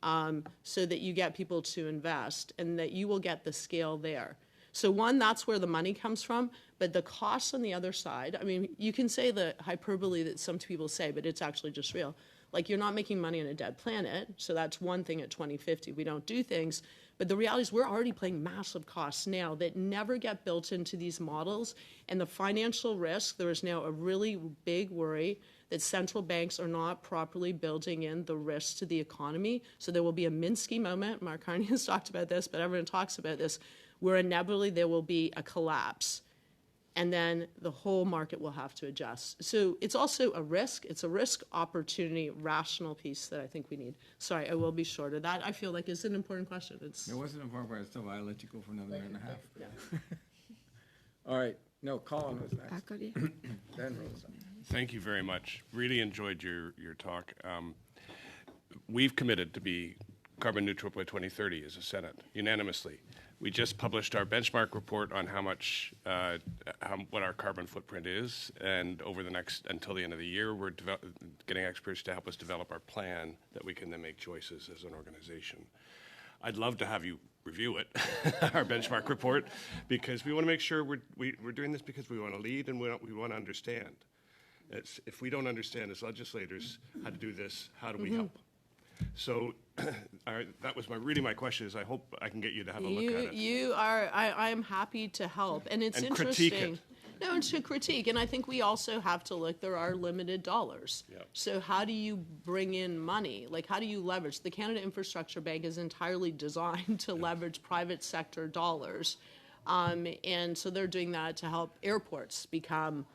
so that you get people to invest and that you will get the scale there. So one, that's where the money comes from, but the costs on the other side, I mean, you can say the hyperbole that some people say, but it's actually just real. Like, you're not making money on a dead planet, so that's one thing at 2050. We don't do things, but the reality is we're already paying massive costs now that never get built into these models, and the financial risk, there is now a really big worry that central banks are not properly building in the risks to the economy. So there will be a Minsky moment. Mark Carney has talked about this, but everyone talks about this, where inevitably there will be a collapse, and then the whole market will have to adjust. So it's also a risk. It's a risk opportunity rational piece that I think we need. Sorry, I will be short of that. I feel like it's an important question. It wasn't important, but still, I'll let you go for another minute and a half. Yeah. All right. No, Colin was next. Actually, Then Rosa. Thank you very much. Really enjoyed your talk. We've committed to be carbon neutral by 2030 as a Senate, unanimously. We just published our benchmark report on what our carbon footprint is, and over the next, until the end of the year, we're getting experts to help us develop our plan that we can then make choices as an organization. I'd love to have you review it, our benchmark report, because we want to make sure we're doing this because we want to lead and we want to understand. If we don't understand as legislators how to do this, how do we help? So that was my question is I hope I can get you to have a look at it. I am happy to help. And it's And interesting. critique it. No, and to critique. And I think we also have to look, there are limited dollars. Yep. So how do you bring in money? Like, how do you leverage? The Canada Infrastructure Bank is entirely designed to leverage private sector dollars. And so they're doing that to help airports become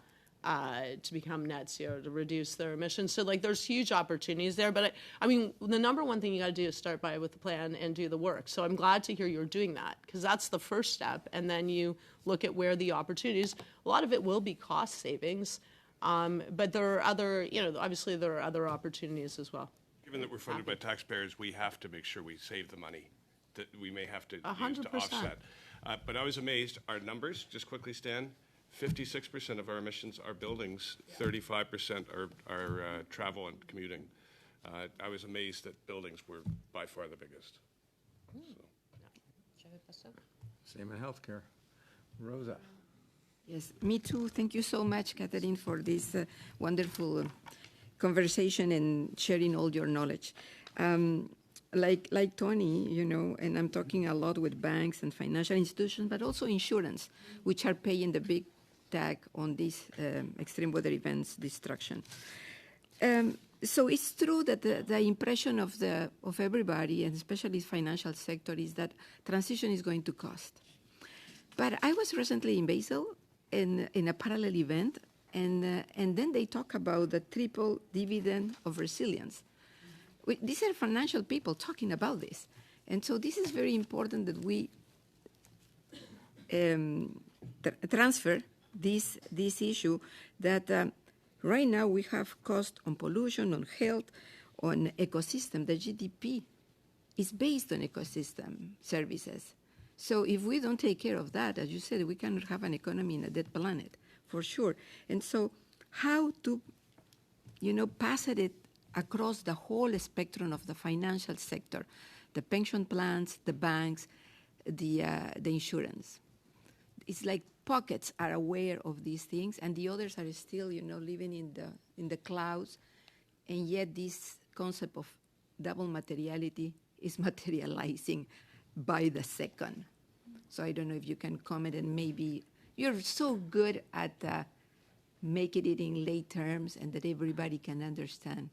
net zero, to reduce their emissions. So, like, there's huge opportunities there. But, I mean, the number one thing you got to do is start with the plan and do the work. So I'm glad to hear you're doing that, because that's the first step. And then you look at where the opportunities, a lot of it will be cost savings. But there are other, obviously there are other opportunities as well. Given that we're funded by taxpayers, we have to make sure we save the money that we may have to use to 100%. offset. But I was amazed, our numbers, just quickly, Stan, 56% of our emissions are buildings, 35% are travel and commuting. I was amazed that buildings were by far the biggest. Same in healthcare. Rosa. yes, me too. Thank you so much, Catherine, for this wonderful conversation and sharing all your knowledge. Like Tony, and I'm talking a lot with banks and financial institutions, but also insurance, which are paying the big tag on these extreme weather events destruction. So it's true that the impression of everybody, and especially the financial sector, is that transition is going to cost. But I was recently in Basel in a parallel event, and then they talk about the triple dividend of resilience. These are financial people talking about this. And so this is very important that we transfer this issue that right now we have cost on pollution, on health, on ecosystem. The GDP is based on ecosystem services. So if we don't take care of that, as you said, we cannot have an economy in a dead planet, for sure. And so how to, pass it across the whole spectrum of the financial sector, the pension plans, the banks, the insurance. It's like pockets are aware of these things, and the others are still, living in the clouds, and yet this concept of double materiality is materializing by the second. So I don't know if you can comment, and maybe you're so good at making it in lay terms and that everybody can understand.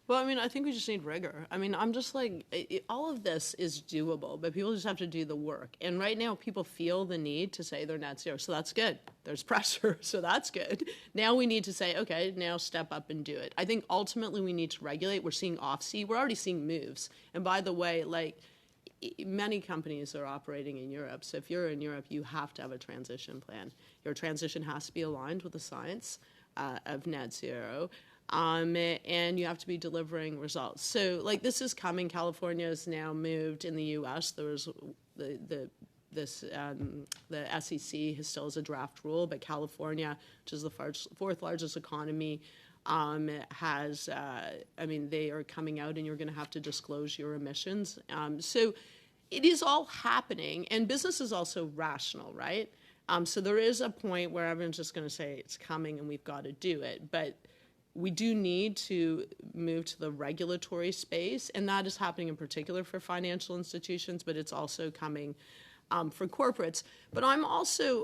Well, I mean, I think we just need rigor. I mean, I'm just like, all of this is doable, but people just have to do the work. And right now, people feel the need to say they're net zero. So that's good. There's pressure, so that's good. Now we need to say, okay, now step up and do it. I think ultimately we need to regulate. We're seeing off-sea. We're already seeing moves. And by the way, like, many companies are operating in Europe. So if you're in Europe, you have to have a transition plan. Your transition has to be aligned with the science of net zero. And you have to be delivering results. So, like, this is coming. California has now moved in the U.S. There was the SEC still has a draft rule, but California, which is the fourth largest economy, has, they are coming out and you're going to have to disclose your emissions. So it is all happening, and business is also rational, right? So there is a point where everyone's just going to say it's coming and we've got to do it. But we do need to move to the regulatory space, and that is happening in particular for financial institutions, but it's also coming for corporates. But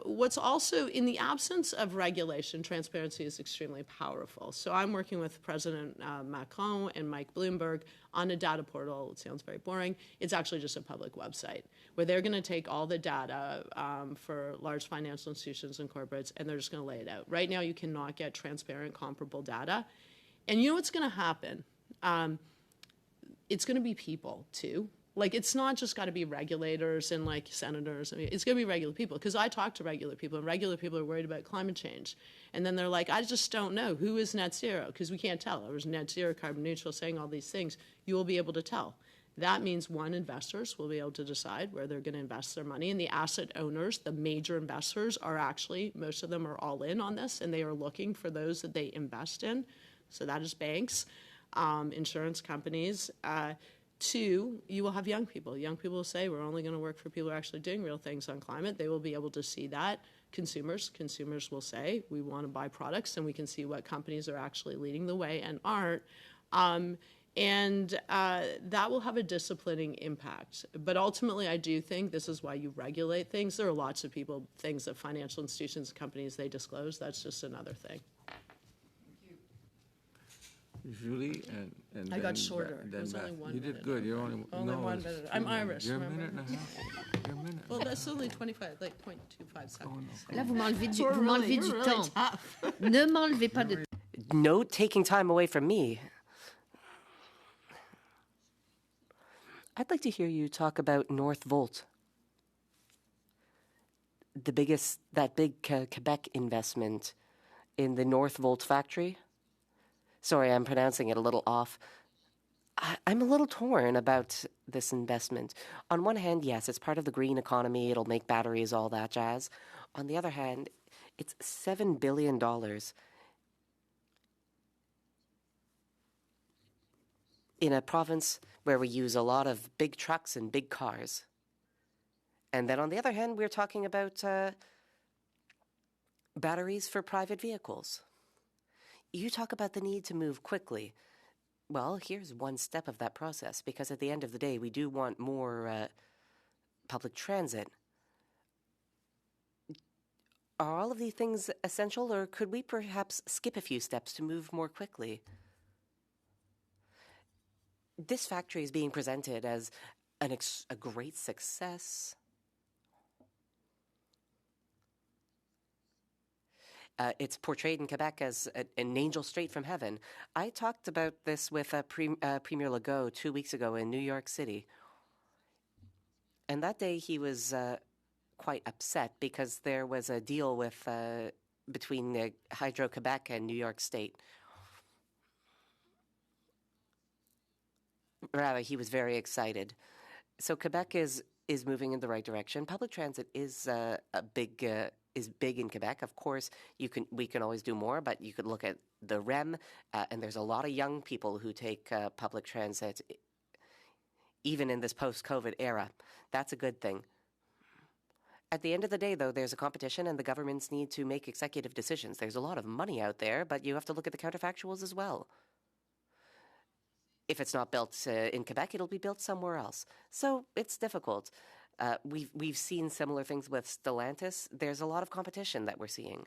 what's also in the absence of regulation, transparency is extremely powerful. So I'm working with President Macron and Mike Bloomberg on a data portal. It sounds very boring. It's actually just a public website where they're going to take all the data for large financial institutions and corporates, and they're just going to lay it out. Right now, you cannot get transparent, comparable data. And you know what's going to happen? It's going to be people, too. Like, it's not just got to be regulators and, like, senators. I mean, it's going to be regular people. Because I talk to regular people, and regular people are worried about climate change. And then they're like, I just don't know. Who is net zero? Because we can't tell. There was net zero, carbon neutral, saying all these things. You will be able to tell. That means, one, investors will be able to decide where they're going to invest their money. And the asset owners, the major investors, are actually, most of them are all in on this, and they are looking for those that they invest in. So that is banks, insurance companies. Two, you will have young people. Young people will say, we're only going to work for people who are actually doing real things on climate. They will be able to see that. Consumers will say, we want to buy products, and we can see what companies are actually leading the way and aren't. That will have a disciplining impact. But ultimately, I do think this is why you regulate things. There are lots of things that financial institutions and companies, they disclose. That's just another thing. Julie and I got then shorter. Then It was only Beth. one You minute. did good. You're only no, 1 it's minute. 2 I'm minutes. Irish, You're remember? a minute and a half. You're a minute. Well, that's only 25, like 0.25 seconds. Là, vous m'enlevez du, We're vous really- m'enlevez we're du really temps. tough. Ne m'enlevez pas de No taking time away from me. I'd like to hear you talk about Northvolt. That big Quebec investment in the Northvolt factory. Sorry, I'm pronouncing it a little off. I'm a little torn about this investment. On one hand, yes, it's part of the green economy. It'll make batteries, all that jazz. On the other hand, it's $7 billion. In a province where we use a lot of big trucks and big cars. And then on the other hand, we're talking about batteries for private vehicles. You talk about the need to move quickly. Well, here's one step of that process, because at the end of the day, we do want more public transit. Are all of these things essential, or could we perhaps skip a few steps to move more quickly? This factory is being presented as a great success. It's portrayed in Quebec as an angel straight from heaven. I talked about this with Premier Legault 2 weeks ago in New York City. And that day he was quite upset because there was a deal between Hydro-Quebec and New York State. Rather, he was very excited. So Quebec is moving in the right direction. Public transit is big in Quebec. Of course, we can always do more, but you could look at the REM, and there's a lot of young people who take public transit, even in this post-COVID era. That's a good thing. At the end of the day, though, there's a competition, and the governments need to make executive decisions. There's a lot of money out there, but you have to look at the counterfactuals as well. If it's not built in Quebec, it'll be built somewhere else. So it's difficult. We've seen similar things with Stellantis. There's a lot of competition that we're seeing.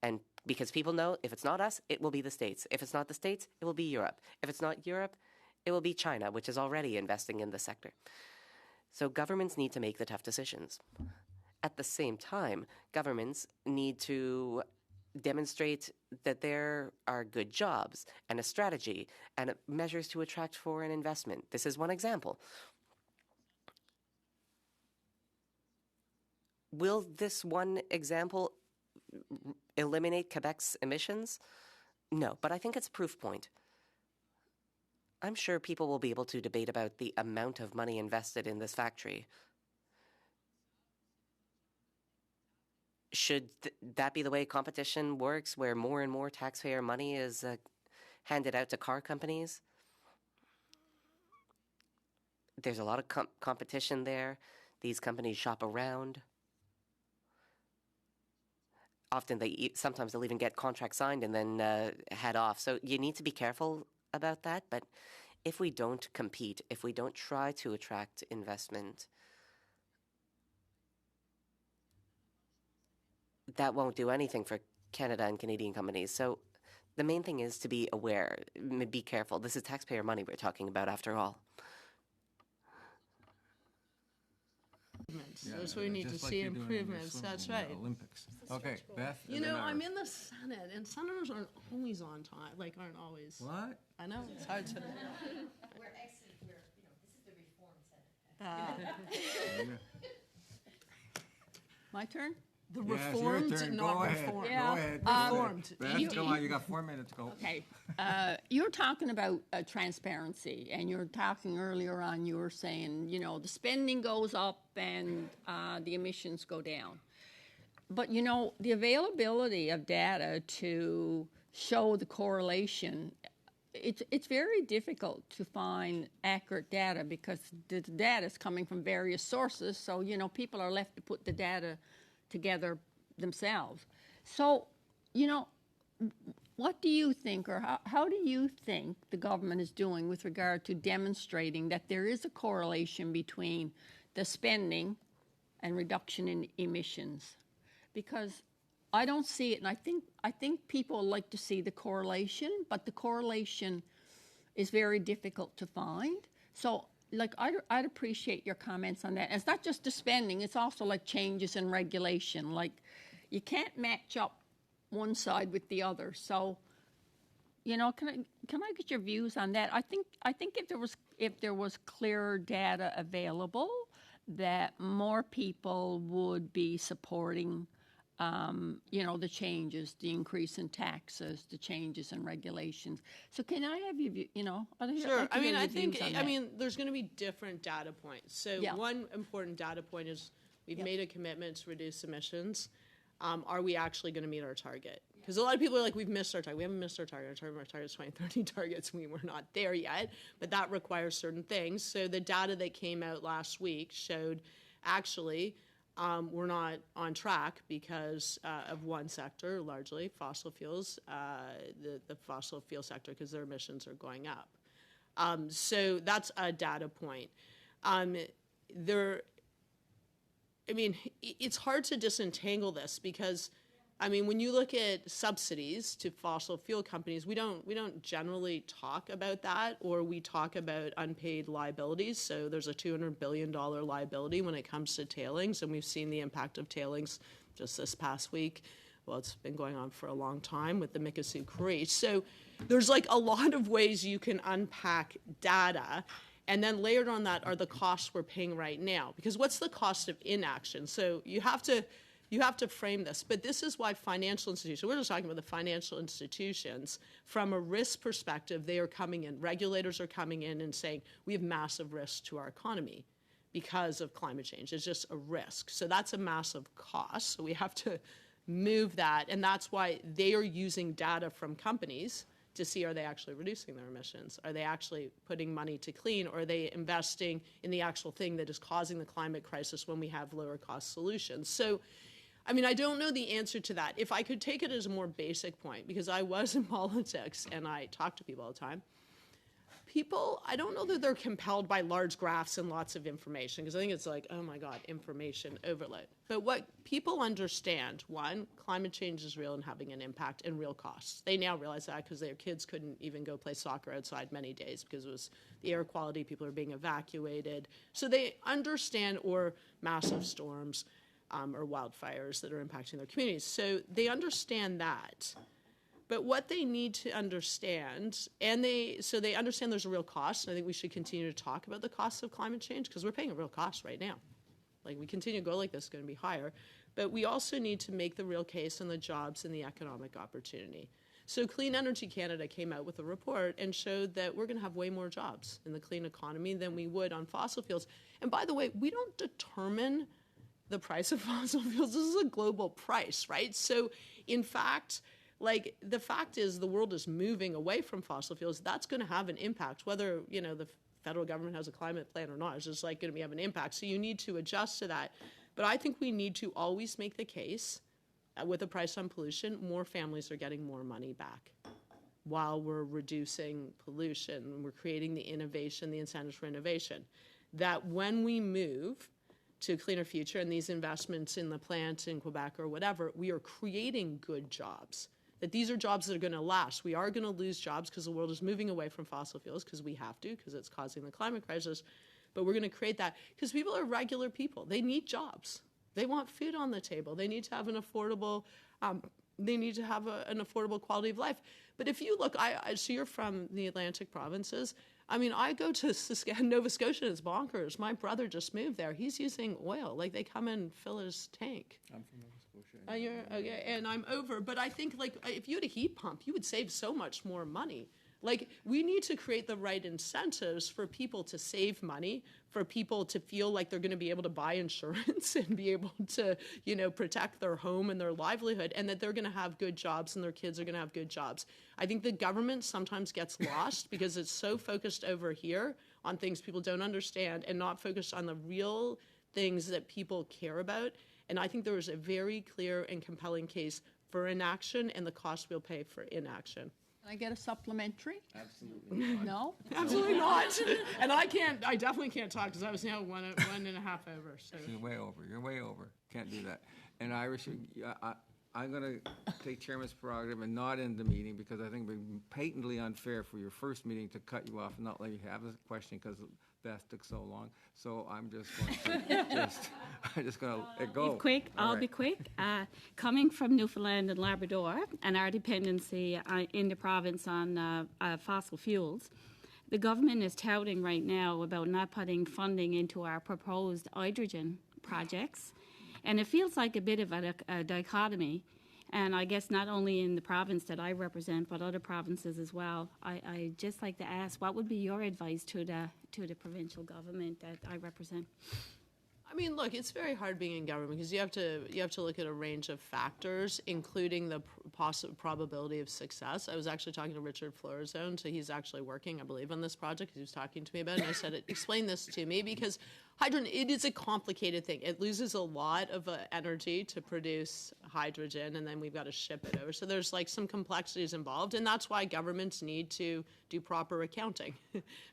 And because people know if it's not us, it will be the States. If it's not the States, it will be Europe. If it's not Europe, it will be China, which is already investing in the sector. So governments need to make the tough decisions. At the same time, governments need to demonstrate that there are good jobs and a strategy and measures to attract foreign investment. This is one example. Will this one example eliminate Quebec's emissions? No, but I think it's a proof point. I'm sure people will be able to debate about the amount of money invested in this factory. Should that be the way competition works, where more and more taxpayer money is handed out to car companies. There's a lot of competition there. These companies shop around. Often sometimes they'll even get contracts signed and then head off. So you need to be careful about that. But if we don't compete, if we don't try to attract investment, that won't do anything for Canada and Canadian companies. So the main thing is to be aware, be careful. This is taxpayer money we're talking about after all. That's what we need to just like see you're doing in your improvements. swim That's in the right. Olympics. Okay, Beth. You and then know, I'm Ira. in the Senate, and senators aren't always on time. Like, aren't always. What? I know it's hard to. We're excellent. This is the reform Senate. My turn? The Yeah, it's your reformed, turn. not Go ahead. reformed. Yeah. Go ahead. Reformed. Beth, come on. You got 4 minutes. Go. Okay. You're talking about transparency, and you're talking earlier on, you were saying, you know, the spending goes up and the emissions go down. But, you know, the availability of data to show the correlation, it's very difficult to find accurate data because the data is coming from various sources. So, you know, people are left to put the data together themselves. So, you know, what do you think, or how do you think the government is doing with regard to demonstrating that there is a correlation between the spending and reduction in emissions? Because I don't see it, and I think people like to see the correlation, but the correlation is very difficult to find. So, like, I'd appreciate your comments on that. And it's not just the spending; it's also like changes in regulation. Like, you can't match up one side with the other. So, you know, can I get your views on that? I think if there was clearer data available, that more people would be supporting. You know, the changes, the increase in taxes, the changes in regulations. So can I have you, you know? Sure. I mean, I think, there's going to be different data points. So one important data point is we've made a commitment to reduce emissions. Are we actually going to meet our target? Because a lot of people are like, we've missed our target. We haven't missed our target. Our target is 2030 targets. We're not there yet, but that requires certain things. So the data that came out last week showed actually we're not on track because of one sector, largely fossil fuels, the fossil fuel sector, because their emissions are going up. So that's a data point. It's hard to disentangle this because, when you look at subsidies to fossil fuel companies, we don't generally talk about that, or we talk about unpaid liabilities. So there's a $200 billion liability when it comes to tailings, and we've seen the impact of tailings just this past week. Well, it's been going on for a long time with the Mikisew Creek. So there's like a lot of ways you can unpack data. And then layered on that are the costs we're paying right now. Because what's the cost of inaction? So you have to frame this. But this is why financial institutions, we're just talking about the financial institutions, from a risk perspective, they are coming in. Regulators are coming in and saying, we have massive risks to our economy because of climate change. It's just a risk. So that's a massive cost. So we have to move that. And that's why they are using data from companies to see, are they actually reducing their emissions? Are they actually putting money to clean? Or are they investing in the actual thing that is causing the climate crisis when we have lower cost solutions? So, I don't know the answer to that. If I could take it as a more basic point, because I was in politics and I talk to people all the time, people, I don't know that they're compelled by large graphs and lots of information, because I think it's like, oh my God, information overload. But what people understand, one, climate change is real and having an impact and real costs. They now realize that because their kids couldn't even go play soccer outside many days because it was the air quality, people are being evacuated. So they understand, or massive storms or wildfires that are impacting their communities. So they understand that. But what they need to understand, they understand there's a real cost, and I think we should continue to talk about the costs of climate change, because we're paying a real cost right now. Like, we continue to go like this, it's going to be higher. But we also need to make the real case on the jobs and the economic opportunity. So Clean Energy Canada came out with a report and showed that we're going to have way more jobs in the clean economy than we would on fossil fuels. And by the way, we don't determine the price of fossil fuels. This is a global price, right? So in fact, like, the fact is the world is moving away from fossil fuels. That's going to have an impact, whether, the federal government has a climate plan or not. It's just like going to have an impact. So you need to adjust to that. But I think we need to always make the case with a price on pollution, more families are getting more money back while we're reducing pollution, and we're creating the innovation, the incentives for innovation. That when we move to a cleaner future and these investments in the plant in Quebec or whatever, we are creating good jobs. That these are jobs that are going to last. We are going to lose jobs because the world is moving away from fossil fuels because we have to, because it's causing the climate crisis. But we're going to create that because people are regular people. They need jobs. They want food on the table. They need to have an affordable quality of life. But if you look, so you're from the Atlantic provinces. I mean, I go to Nova Scotia, and it's bonkers. My brother just moved there. He's using oil. Like, they come and fill his tank. I'm from Nova Scotia. Okay, and I'm over. But I think, like, if you had a heat pump, you would save so much more money. Like, we need to create the right incentives for people to save money, for people to feel like they're going to be able to buy insurance and be able to, protect their home and their livelihood, and that they're going to have good jobs and their kids are going to have good jobs. I think the government sometimes gets lost because it's so focused over here on things people don't understand and not focused on the real things that people care about. And I think there is a very clear and compelling case for inaction and the cost we'll pay for inaction. Can I get a supplementary? Absolutely not. No? Absolutely not. And I definitely can't talk because I was now one and a half over. So You're way over. You're way over. Can't do that. And Irish, I'm going to take chairman's prerogative and not end the meeting because I think it would be patently unfair for your first meeting to cut you off and not let you have the question because Beth took so long. So I'm just going to I'm just going to let it go. I'll be quick. Coming from Newfoundland and Labrador and our dependency in the province on fossil fuels, the government is touting right now about not putting funding into our proposed hydrogen projects. And it feels like a bit of a dichotomy. And I guess not only in the province that I represent, but other provinces as well. I just like to ask, what would be your advice to the provincial government that I represent? I mean, look, it's very hard being in government because you have to look at a range of factors, including the probability of success. I was actually talking to Richard Florizone, so he's actually working, I believe, on this project. He was talking to me about it, and I said, explain this to me, because hydrogen, it is a complicated thing. It loses a lot of energy to produce hydrogen, and then we've got to ship it over. So there's like some complexities involved, and that's why governments need to do proper accounting,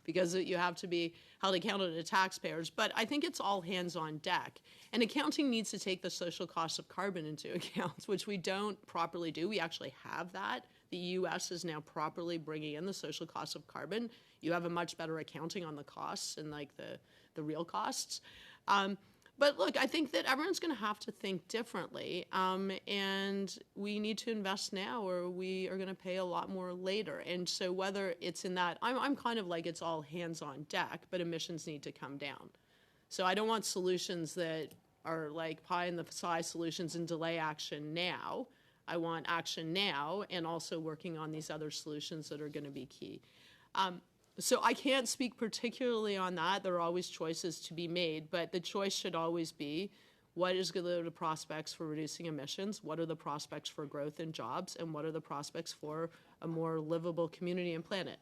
because you have to be held accountable to taxpayers. But I think it's all hands on deck. And accounting needs to take the social cost of carbon into account, which we don't properly do. We actually have that. The U.S. is now properly bringing in the social cost of carbon. You have a much better accounting on the costs and like the real costs. But look, I think that everyone's going to have to think differently, and we need to invest now or we are going to pay a lot more later. And so whether it's in that, I'm kind of like it's all hands on deck, but emissions need to come down. So I don't want solutions that are like pie in the sky solutions and delay action now. I want action now and also working on these other solutions that are going to be key. So I can't speak particularly on that. There are always choices to be made, but the choice should always be what is good the prospects for reducing emissions, what are the prospects for growth and jobs, and what are the prospects for a more livable community and planet.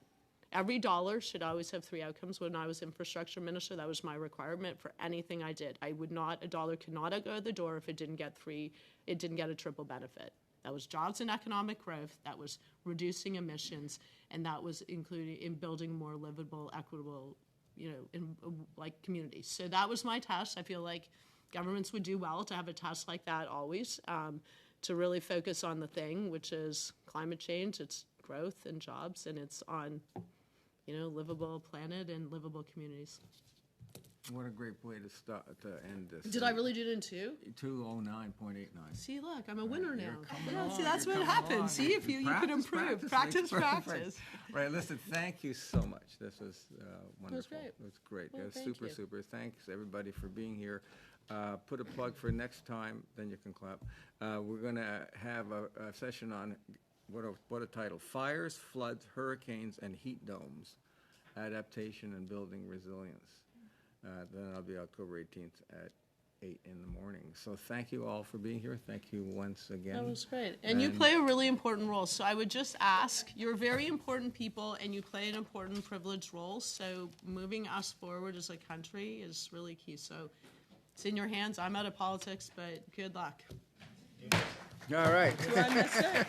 Every dollar should always have three outcomes. When I was infrastructure minister, that was my requirement for anything I did. A dollar could not go out the door if it didn't get a triple benefit. That was jobs and economic growth, that was reducing emissions, and that was including in building more livable, equitable, communities. So that was my test. I feel like governments would do well to have a test like that always, to really focus on the thing, which is climate change, it's growth and jobs, and it's on, livable planet and livable communities. What a great way to end this. Did I really do it in 209.89. See, look, I'm a winner now. Along, see, that's what happens. See, if you could improve. Practice. Right, listen, thank you so much. This was wonderful. It was great. Well, thank super, you. super. Thanks, everybody, for being here. Put a plug for next time, then you can clap. We're going to have a session on, what a title, Fires, Floods, Hurricanes, and Heat Domes, Adaptation and Building Resilience. Then I'll be October 18th at 8 in the morning. So thank you all for being here. Thank you once again. That was great. And you play a really important role. So I would just ask, you're very important people and you play an important privileged role. So moving us forward as a country is really key. So it's in your hands. I'm out of politics, but good luck. All right. Do I miss it?